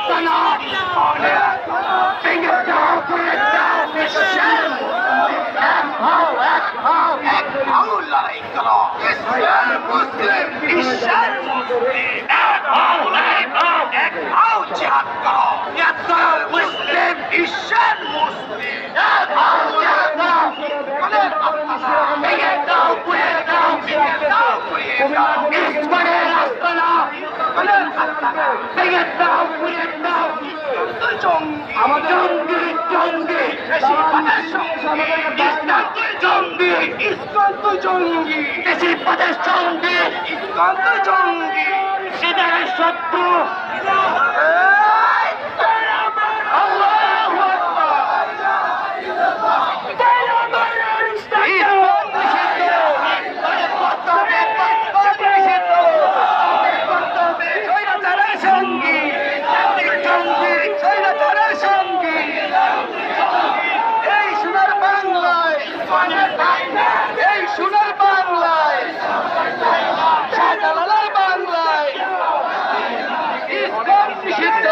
আস্তানা ভেঙে দাও করে দাও বিশ্বের এক হও এক হও এক হও লড়াই করো বিশ্বের মুসলিম বিশ্বের মুসলিম এক হও এক হও জিহাদ করো এক হও মুসলিম বিশ্বের মুসলিম এক হও জিহাদ করো ভেঙে দাও করে দাও ভেঙে দাও করে দাও ঈশ্বরের আস্তানা ভেঙে দাও করে দাও জঙ্গি জঙ্গি জঙ্গি বেশি পদের সঙ্গে ইসলাম জঙ্গি ইসলাম তো জঙ্গি বেশি পদের সঙ্গে ইসলাম তো জঙ্গি সিদারের শত্রু এই সোনার বাংলায় শাহজালালের বাংলায় ইসলাম নিষিদ্ধ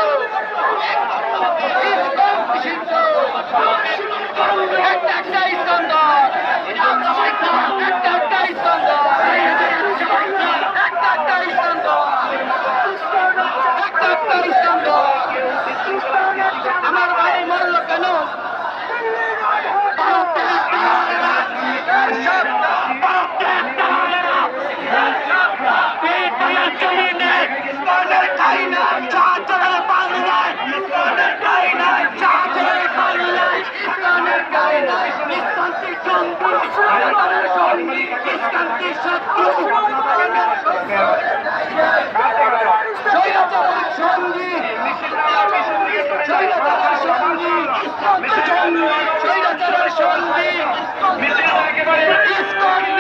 ইসলাম নিষিদ্ধ একটা একটা ইস্তানদার একটা একটা ইস্তানদার একটা একটা ইস্তানদার একটা একটা ইস্তানদার আমার ভাই মরল কেন সঙ্গী